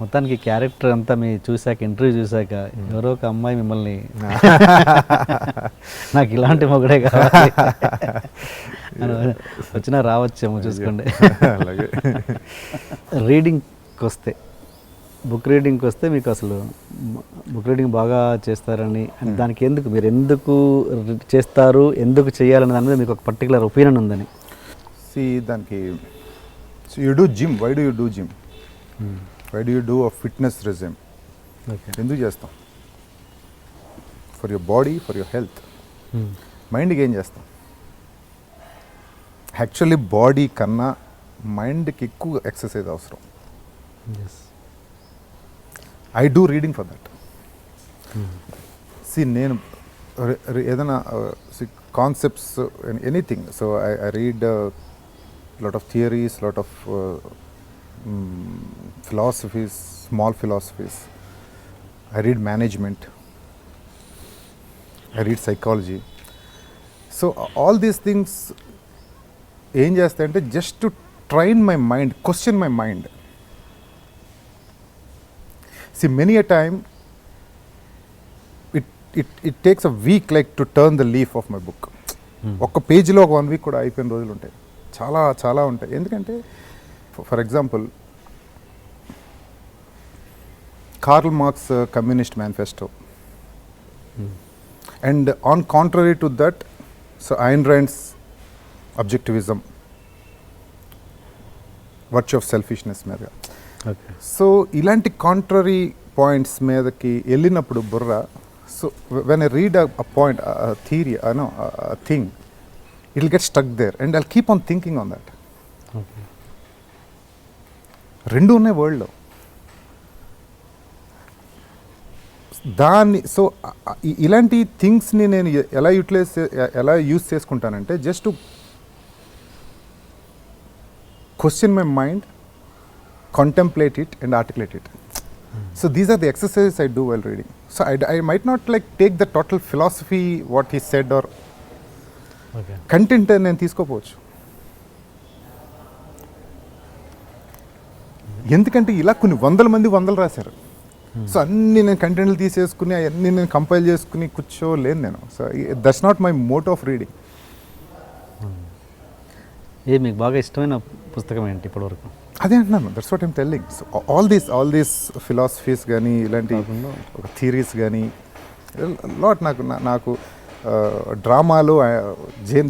మొత్తానికి క్యారెక్టర్ అంతా మీ చూశాక ఇంటర్వ్యూ చూశాక ఎవరో ఒక అమ్మాయి మిమ్మల్ని నాకు ఇలాంటి మొగుడే కావాలి వచ్చినా రావచ్చేమో చూసుకోండి. రీడింగ్కి వస్తే బుక్ రీడింగ్కి వస్తే మీకు అసలు బుక్ రీడింగ్ బాగా చేస్తారని దానికి ఎందుకు మీరు ఎందుకు చేస్తారు ఎందుకు చేయాలనే దాని మీద మీకు ఒక పర్టికులర్ ఒపీనియన్ ఉందని. దానికి you do gym. Why do you do gym? Why do you do a fitness resume? ఎందుకు చేస్తాం? For your body, for your health. మైండ్కి ఏం చేస్తాం? యాక్చువల్లీ బాడీ కన్నా మైండ్కి ఎక్కువ ఎక్సర్సైజ్ అవసరం. I do reading for that. నేను ఏదైనా concepts anything, so I read lot of theories, lot of philosophies, small philosophies. I read management, I read psychology. So all these things ఏం చేస్తాయంటే just to train my mind, question my mind. See, many a time it takes a week like to turn the leaf of my book. ఒక పేజీలో ఒక 1 week కూడా అయిపోయిన రోజులు ఉంటాయి. చాలా చాలా ఉంటాయి. ఎందుకంటే for example Karl Marx communist manifesto, and on contrary to that so Ayn Rand's objectivism, virtue of selfishness మీద. సో ఇలాంటి కాంట్రరీ పాయింట్స్ మీదకి వెళ్ళినప్పుడు బుర్ర, so when I read a point, theory, thing, it will get stuck there and I'll keep on thinking on that. రెండు ఉన్నాయి వరల్డ్లో. దాన్ని so ఇలాంటి థింగ్స్ని నేను ఎలా యూస్ చేసుకుంటానంటే just to question my mind, contemplate it and articulate it. So these are the exercises I do while reading. So I might not like take the total philosophy what he said or content నేను తీసుకోపోవచ్చు. ఎందుకంటే ఇలా కొన్ని వందలు రాశారు. So అన్నీ నేను కంటెంట్లు తీసేసుకుని అవన్నీ నేను కంపైల్ చేసుకుని కూర్చోలేను నేను. So that's not my mode of reading. మీకు బాగా ఇష్టమైన పుస్తకం ఏంటి ఇప్పటివరకు? అదే అంటున్నాను, that's what I'm telling. So all these philosophies కానీ ఇలాంటి థియరీస్ కానీ లాట్ నాకు డ్రామాలు,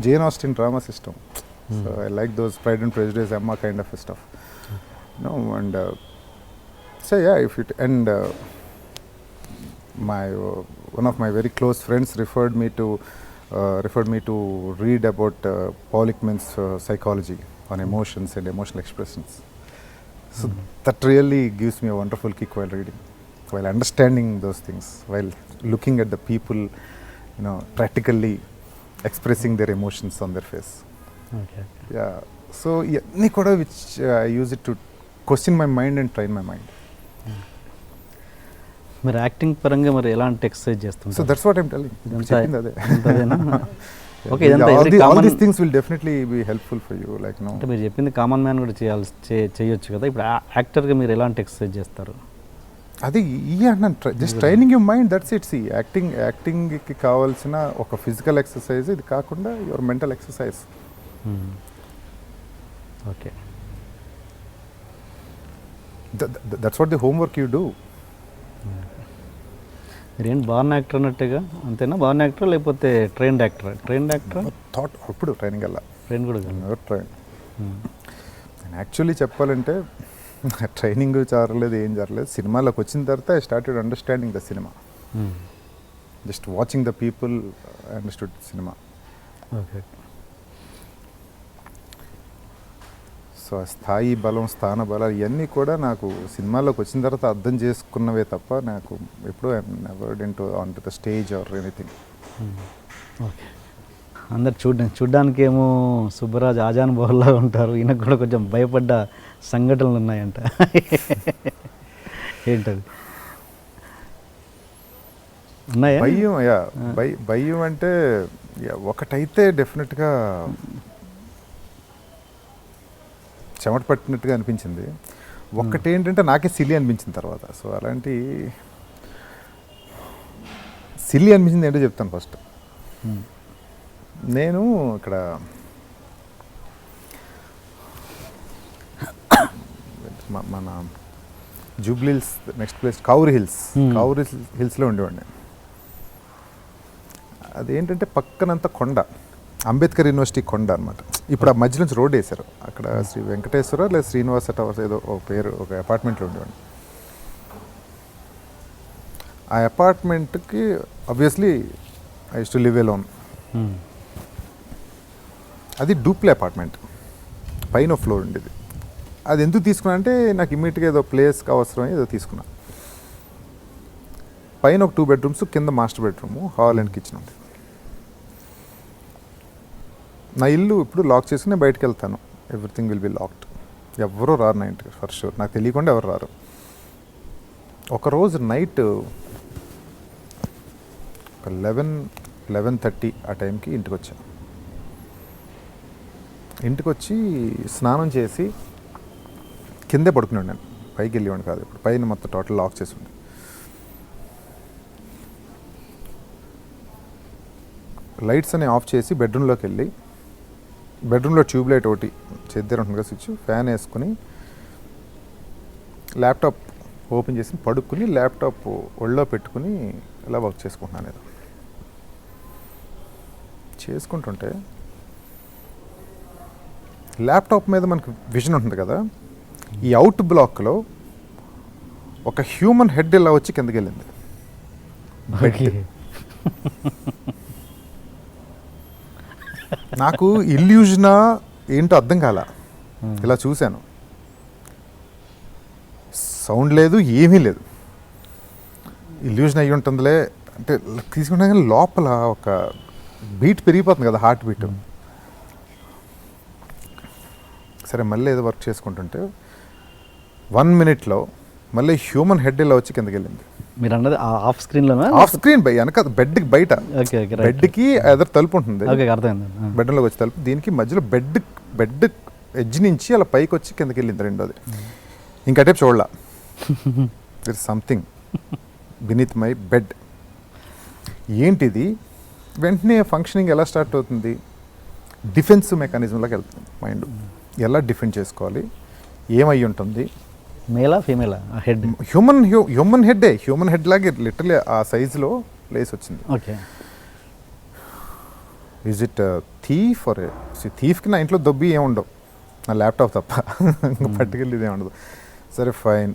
జేన్ ఆస్టిన్ డ్రామాస్ ఇష్టం. So I like those Pride and Prejudice, Emma kind of stuff, no. And so yeah, if it and one of my very close friends referred me to read about Paul Ekman's psychology on emotions and emotional expressions. So that really gives me a wonderful kick while reading, while understanding those things, while looking at the people, practically expressing their emotions on their face. Okay. Yeah. So yeah, koda which I use it to question my mind and train my mind. మీరు acting పరంగా మరి ఎలాంటి exercise చేస్తుంటారు? So that's what I'm telling. Okay, ఇదంతా all these things will definitely be helpful for you, like no. అంటే మీరు చెప్పింది common man కూడా చేయొచ్చు కదా. ఇప్పుడు యాక్టర్గా మీరు ఎలాంటి ఎక్సర్సైజ్ చేస్తారు? అది అన్నాను, just training your mind, that's it. సి యాక్టింగ్కి కావాల్సిన ఒక ఫిజికల్ ఎక్సర్సైజ్, ఇది కాకుండా your mental exercise. Okay, that's what the homework you do. మీరేంటి బాగున్న యాక్టర్ అన్నట్టుగా అంతేనా? బాగున్న యాక్టర్ లేకపోతే ట్రైన్డ్ యాక్టర్? థాట్ అప్పుడు ట్రైనింగ్ అలా ట్రైన్ కూడా ట్రైన్. నేను యాక్చువల్లీ చెప్పాలంటే ట్రైనింగ్ జరగలేదు, ఏం జరగలేదు. సినిమాలోకి వచ్చిన తర్వాత I started understanding the cinema. Just watching the people I understood cinema. Okay. So స్థాయి బలం, స్థాన బలాలు ఇవన్నీ కూడా నాకు సినిమాలోకి వచ్చిన తర్వాత అర్థం చేసుకున్నవే తప్ప నాకు ఎప్పుడూ I never into on to the stage or anything. Okay. అందరు చూడ్డానికి ఏమో సుబ్బరాజు ఆజాన్ బోర్లా ఉంటారు, ఈయనకు కూడా కొంచెం భయపడ్డ సంఘటనలు ఉన్నాయంట. ఏంటది? ఉన్నాయా? భయం అంటే ఒకటైతే డెఫినెట్గా చెమట పట్టినట్టుగా అనిపించింది. ఒక్కటి ఏంటంటే నాకే సిల్లీ అనిపించిన తర్వాత. సో అలాంటి సిల్లీ అనిపించింది ఏంటో చెప్తాను ఫస్ట్. నేను ఇక్కడ మన జూబ్లీ హిల్స్ నెక్స్ట్ ప్లేస్ కౌరి హిల్స్లో ఉండేవాడిని. అదేంటంటే పక్కనంతా కొండ, అంబేద్కర్ యూనివర్సిటీ కొండ అనమాట. ఇప్పుడు ఆ మధ్య నుంచి రోడ్ వేశారు. అక్కడ శ్రీ వెంకటేశ్వర లేదా శ్రీనివాస టవర్స్ ఏదో ఒక పేరు, ఒక అపార్ట్మెంట్లో ఉండేవాడిని. ఆ అపార్ట్మెంట్కి obviously I use to live alone. అది డూప్లే అపార్ట్మెంట్, పైన ఫ్లోర్ ఉండేది. అది ఎందుకు తీసుకున్నా అంటే నాకు ఇమ్మీడియట్గా ఏదో ప్లేస్కి అవసరమై ఏదో తీసుకున్నా. పైన ఒక 2 bedrooms, కింద master bedroom, hall and kitchen ఉంది. నా ఇల్లు ఇప్పుడు లాక్ చేసుకుని బయటకు వెళ్తాను. Everything will be locked. ఎవరూ రారు నా ఇంటికి ఫర్ షూర్. నాకు తెలియకుండా ఎవరు రారు. ఒకరోజు నైట్ 11:30 ఆ టైంకి ఇంటికి వచ్చాను. ఇంటికి వచ్చి స్నానం చేసి కిందే పడుకున్నాడు. నేను పైకి వెళ్ళేవాడిని కాదు. ఇప్పుడు పైన మొత్తం టోటల్ లాక్ చేసి ఉంది. లైట్స్ అన్ని ఆఫ్ చేసి బెడ్రూమ్లోకి వెళ్ళి, బెడ్రూమ్లో ట్యూబ్లైట్ ఒకటి చేద్దరు ఉంటుంది కదా స్విచ్, ఫ్యాన్ వేసుకుని ల్యాప్టాప్ ఓపెన్ చేసి పడుకుని ల్యాప్టాప్ ఒళ్ళో పెట్టుకుని ఇలా వర్క్ చేసుకుంటున్నాను. ఏదో చేసుకుంటుంటే ల్యాప్టాప్ మీద మనకు విజన్ ఉంటుంది కదా, ఈ అవుట్ బ్లాక్లో ఒక హ్యూమన్ హెడ్ ఇలా వచ్చి కిందకి వెళ్ళింది. నాకు ఇల్యూజనా ఏంటో అర్థం కాల. ఇలా చూశాను, సౌండ్ లేదు, ఏమీ లేదు. ఇల్యూజన్ అయ్యి ఉంటుందిలే అంటే తీసుకుంటా, కానీ లోపల ఒక బీట్ పెరిగిపోతుంది కదా, హార్ట్ బీట్. సరే మళ్ళీ ఏదో వర్క్ చేసుకుంటుంటే 1 minute మళ్ళీ హ్యూమన్ హెడ్ ఇలా వచ్చి కిందకి వెళ్ళింది. మీరు అన్నది ఆఫ్ స్క్రీన్లోనా? ఆఫ్ స్క్రీన్ వెనక బెడ్కి బయట. బెడ్కి ఎదురు తలుపు ఉంటుంది, బెడ్లోకి వచ్చి తలుపు. దీనికి మధ్యలో బెడ్ ఎడ్జ్ నుంచి అలా పైకి వచ్చి కిందకి వెళ్ళింది రెండోది. ఇంకా టైప్ చూడలా. There is something beneath my bed. ఏంటిది? వెంటనే ఫంక్షనింగ్ ఎలా స్టార్ట్ అవుతుంది? డిఫెన్స్ మెకానిజంలోకి వెళ్తుంది మైండ్. ఎలా డిఫెండ్ చేసుకోవాలి, ఏమై ఉంటుంది, మేలా ఫీమేలా హెడ్? హ్యూమన్ హెడ్ లాగే లిటరలీ ఆ సైజులో ప్లేస్ వచ్చింది. Okay. Is it thief or థీఫ్కి నా ఇంట్లో దొబ్బి ఏముండవు, నా ల్యాప్టాప్ తప్ప ఇంకా పట్టుకెళ్ళి ఇదే ఉండదు. సరే ఫైన్.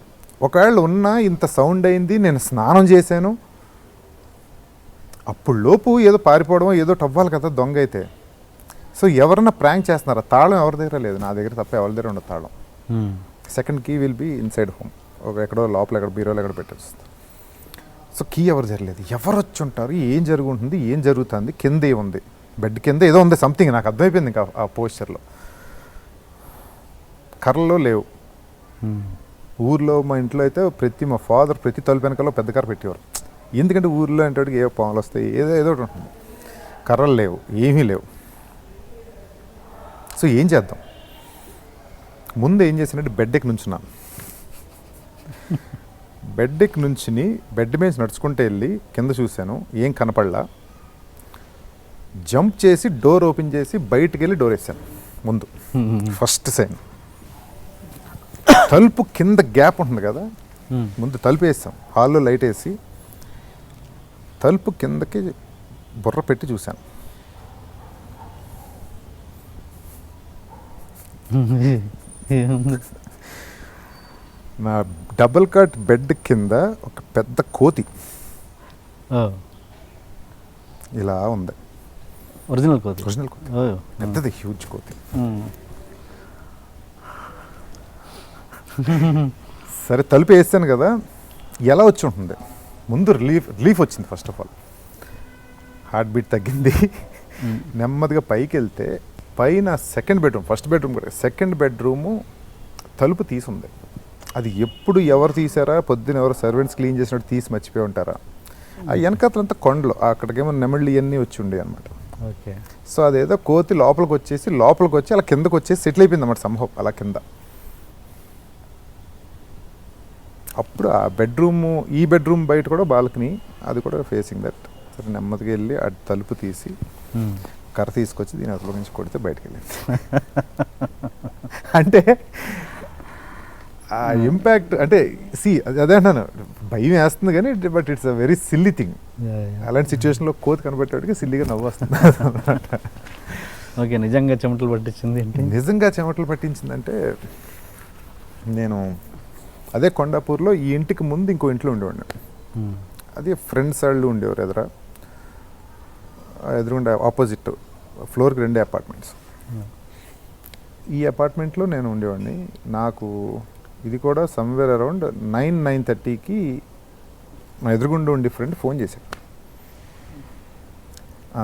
ఒకవేళ ఉన్నా ఇంత సౌండ్ అయింది, నేను స్నానం చేశాను, అప్పుడు లోపు ఏదో పారిపోవడం ఏదో అవ్వాలి కదా దొంగ అయితే. సో ఎవరన్నా ప్రాంక్ చేస్తున్నారా? తాళం ఎవరి దగ్గర లేదు, నా దగ్గర తప్ప ఎవరి దగ్గర ఉండదు తాళం. Second key will be inside home, ఎక్కడో లోపల ఎక్కడ బీరోలో ఎక్కడ పెట్టేస్తుంది. సో కీ ఎవరు జరగలేదు. ఎవరు వచ్చి ఉంటారు, ఏం జరుగుతుంది, ఏం జరుగుతుంది, కింద ఏముంది, బెడ్ కింద ఏదో ఉంది సంథింగ్. నాకు అర్థమైపోయింది ఇంకా ఆ పోస్చర్లో. కర్రలో లేవు. ఊర్లో మా ఇంట్లో అయితే మా ఫాదర్ ప్రతి తలుపు వెనకాల పెద్ద కర్ర పెట్టేవారు. ఎందుకంటే ఊర్లో అంటే ఏ పాములు వస్తాయి, ఏదో ఒకటి ఉంటుంది. కర్రలు లేవు, ఏమీ లేవు. సో ఏం చేద్దాం? ముందు ఏం చేసినట్టు బెడ్ ఎక్కి నుంచున్నాను. బెడ్ ఎక్కి నుంచుని బెడ్ మీద నడుచుకుంటూ వెళ్ళి కింద చూశాను, ఏం కనపడలా. జంప్ చేసి డోర్ ఓపెన్ చేసి బయటికి వెళ్ళి డోర్ వేసాను ముందు. First sign. తలుపు కింద గ్యాప్ ఉంటుంది కదా, ముందు తలుపు వేసాం. హాల్లో లైట్ వేసి తలుపు కిందకి బుర్ర పెట్టి చూశాను. నా డబుల్ కాట్ బెడ్ కింద ఒక పెద్ద కోతి ఇలా ఉంది. ఒరిజినల్ కోతి? ఒరిజినల్ కోతి, పెద్దది, హ్యూజ్ కోతి. సరే తలుపు వేస్తాను కదా, ఎలా వచ్చి ఉంటుంది? ముందు రిలీఫ్ వచ్చింది. First of all heart beat తగ్గింది. నెమ్మదిగా పైకి వెళ్తే పైన సెకండ్ బెడ్రూమ్, ఫస్ట్ బెడ్రూమ్ కూడా సెకండ్ బెడ్రూము తలుపు తీసి ఉంది. అది ఎప్పుడు ఎవరు తీసారా? పొద్దున్న ఎవరు సర్వెంట్స్ క్లీన్ చేసినట్టు తీసి మర్చిపోయి ఉంటారా? ఆ వెనకాతలంతా కొండలు, అక్కడికేమో నెమళ్ళు ఇవన్నీ వచ్చి ఉండే అనమాట. ఓకే. సో అదేదో కోతి లోపలికి వచ్చి అలా కిందకు వచ్చేసి సెటిల్ అయిపోయింది అన్నమాట సంభవం. అలా కింద అప్పుడు ఆ బెడ్రూమ్ బయట కూడా బాల్కనీ, అది కూడా ఫేసింగ్ దట్. సరే నెమ్మదిగా వెళ్ళి అటు తలుపు తీసి కర్ర తీసుకొచ్చి దీని అసలు నుంచి కొడితే బయటకు వెళ్ళింది. అంటే ఆ ఇంపాక్ట్ అంటే అదే అంటాను, భయం వేస్తుంది కానీ but it's a very silly thing. అలాంటి సిచ్యువేషన్లో కోతి కనబెట్టేవాడికి సిల్లీగా నవ్వు వస్తుంది. ఓకే, నిజంగా చెమటలు పట్టించింది అంటే నిజంగా చెమటలు పట్టించిందంటే, నేను అదే కొండాపూర్లో ఈ ఇంటికి ముందు ఇంకో ఇంట్లో ఉండేవాడిని. అది ఫ్రెండ్స్ వాళ్ళు ఉండేవారు ఎదురుగుండా ఆపోజిట్ ఫ్లోర్కి 2 అపార్ట్మెంట్స్. ఈ అపార్ట్మెంట్లో నేను ఉండేవాడిని. నాకు ఇది కూడా సమ్వేర్ అరౌండ్ 9:30కి మా ఎదురుగుండా ఉండి ఫ్రెండ్ ఫోన్ చేశాడు.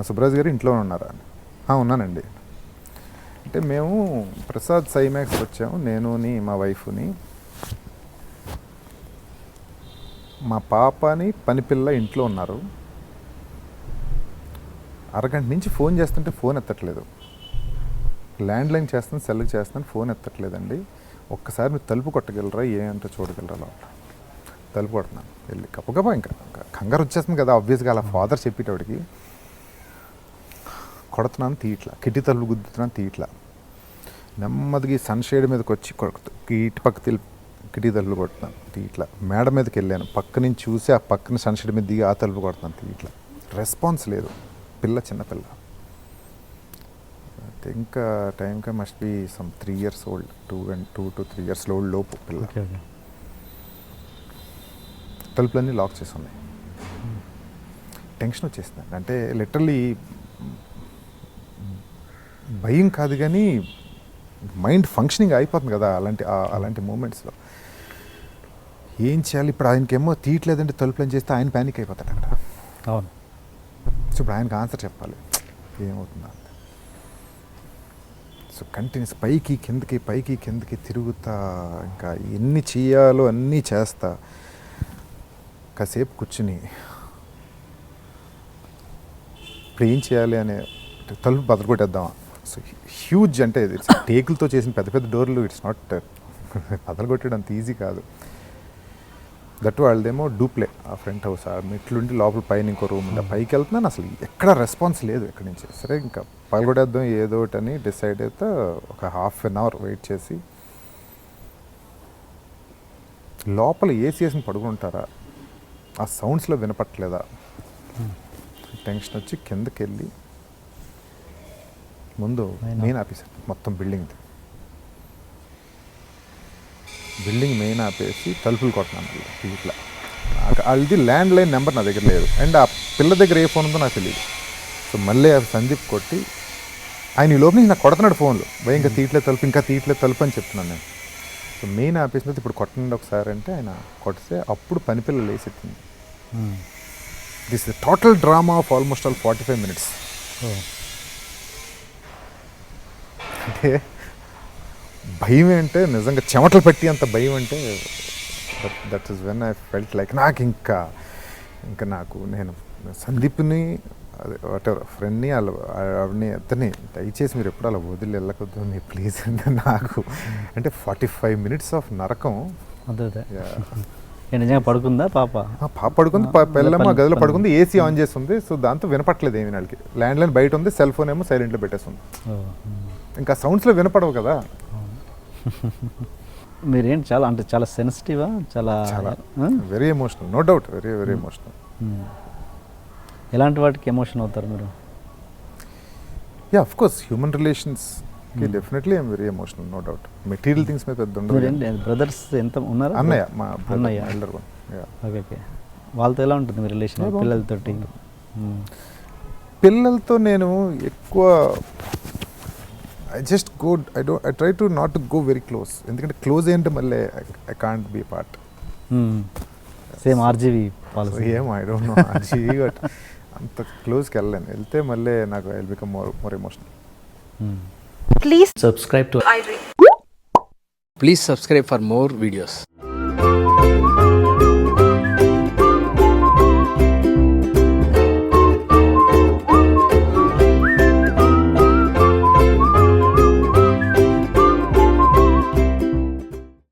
సుబ్బరాజు గారు ఇంట్లో ఉన్నారా అని. ఉన్నానండి అంటే, మేము ప్రసాద్ సైమాక్స్ వచ్చాము, నేనుని మా వైఫ్ని, మా పాపని పనిపిల్ల ఇంట్లో ఉన్నారు. అరగంట నుంచి ఫోన్ చేస్తుంటే ఫోన్ ఎత్తట్లేదు. ల్యాండ్లైన్ చేస్తాను, సెల్కి చేస్తాను, ఫోన్ ఎత్తట్లేదండి. ఒక్కసారి మీరు తలుపు కొట్టగలరా, ఏంటో చూడగలరా లోపల. తలుపు కొడుతున్నాను వెళ్ళి గబగబా. ఇంకా కంగారు వచ్చేస్తుంది కదా ఆబ్వియస్గా, అలా ఫాదర్ చెప్పేటోడికి. కొడుతున్నాను తీయట్లా, కిటి తలుపు గుద్దుతున్నాను తీయట్లా. నెమ్మదిగా సన్షేడ్ మీదకి వచ్చి ఇటు పక్క కిటి తలుపులు కొడుతున్నాను తీయట్లా. మేడ మీదకి వెళ్ళాను, పక్క నుంచి చూసి ఆ పక్కన సన్షేడ్ మీద దిగి ఆ తలుపు కొడుతున్నాను తీయట్లా. రెస్పాన్స్ లేదు. చిన్నపిల్ల ఇంకా టైంగా must be some 3 years old, 2 to 3 years old లోపు పిల్ల. తలుపులన్నీ లాక్ చేసి ఉన్నాయి. టెన్షన్ వచ్చేసింది. అంటే లిటరల్లీ భయం కాదు కానీ మైండ్ ఫంక్షనింగ్ అయిపోతుంది కదా అలాంటి మూమెంట్స్లో. ఏం చేయాలి ఇప్పుడు? ఆయనకేమో తీయట్లేదంటే తలుపులని చేస్తే ఆయన ప్యానిక్ అయిపోతాడు అక్కడ. అవును. సో ఇప్పుడు ఆయనకు ఆన్సర్ చెప్పాలి, ఏమవుతుందా. సో కంటిన్యూస్ పైకి కిందకి తిరుగుతా, ఇంకా ఎన్ని చేయాలో అన్నీ చేస్తా. కాసేపు కూర్చుని ఇప్పుడు ఏం చేయాలి అనే, తలుపు బదలగొట్టేద్దామా. సో హ్యూజ్, అంటే టేకులతో చేసిన పెద్ద డోర్లు, ఇట్స్ నాట్ బదలగొట్టడం అంత ఈజీ కాదు. దట్టు వాళ్ళదేమో డూప్లే, ఆ ఫ్రంట్ హౌస్, ఆ మెట్లుండి లోపల పైన ఇంకో రూమ్ ఉండే. పైకి వెళ్తున్నాను, అసలు ఎక్కడ రెస్పాన్స్ లేదు ఎక్కడి నుంచి. సరే ఇంకా పగలగొట్టేద్దాం ఏదో ఒకటి అని డిసైడ్ అయితే ఒక 1/2 hour వెయిట్ చేసి, లోపల ఏసీ వేసిన పడుకుంటారా, ఆ సౌండ్స్లో వినపట్లేదా, టెన్షన్ వచ్చి కిందకి వెళ్ళి ముందు మెయిన్ ఆపేసాను. మొత్తం బిల్డింగ్ మెయిన్ ఆపేసి తలుపులు కొట్టినాను ఇట్లా. వాళ్ళది ల్యాండ్లైన్ నెంబర్ నా దగ్గర లేదు, అండ్ ఆ పిల్ల దగ్గర ఏ ఫోన్ ఉందో నాకు తెలియదు. సో మళ్ళీ సందీప్ కొట్టి, ఆయన ఈ లోపు నుంచి నాకు కొడుతున్నాడు ఫోన్లు, ఇంకా తీయట్లేదు తలుపు అని చెప్తున్నాను నేను. సో మెయిన్ ఆపేసిన తర్వాత ఇప్పుడు కొట్టండి ఒకసారి అంటే ఆయన కొడితే అప్పుడు పనిపిల్ల లేసెత్తింది. This is total drama of almost 45 minutes. అంటే భయం అంటే నిజంగా చెమటలు పట్టి అంత భయం అంటే, that is when I felt like నాకు నేను సందీప్ని వాటెవర్ ఫ్రెండ్ని ఆవిడని అతన్ని దయచేసి మీరు ఎప్పుడు అలా వదిలి వెళ్ళకొద్దు మీ ప్లీజ్ అంటే, నాకు అంటే 45 minutes ఆఫ్ నరకం. నిజంగా పడుకుందా పాప పడుకుంది, పెళ్ళమ్మ గదిలో పడుకుంది, ఏసీ ఆన్ చేస్తుంది. సో దాంతో వినపట్లేదు ఏమి వాళ్ళకి. ల్యాండ్లైన్ బయట ఉంది, సెల్ ఫోన్ ఏమో సైలెంట్లో పెట్టేస్తుంది. ఇంకా సౌండ్స్లో వినపడవు కదా. మీరేంటి చాలా సెన్సిటివా? చాలా very emotional, no doubt, very emotional. ఎలాంటి వాటికి ఎమోషన్ అవుతారు మీరు? Of course human relations definitely I'm very emotional, no doubt. Material things మీద పెద్ద ఉండదు. బ్రదర్స్ ఎంత ఉన్నారు? అన్నయ్య, మా అన్నయ్య. ఓకే. వాళ్ళతో ఎలా ఉంటుంది మీ రిలేషన్? పిల్లలతోటి? పిల్లలతో నేను ఎక్కువ I try to not to go very close. ఎందుకంటే క్లోజ్ అయ్యంటే మళ్ళీ I can't be a part. Same RGV policy. I don't know RGV but అంత క్లోజ్కి వెళ్ళలేను. వెళ్తే మళ్ళీ నాకు I will become more emotional. Please subscribe to iDream. Please subscribe for more videos.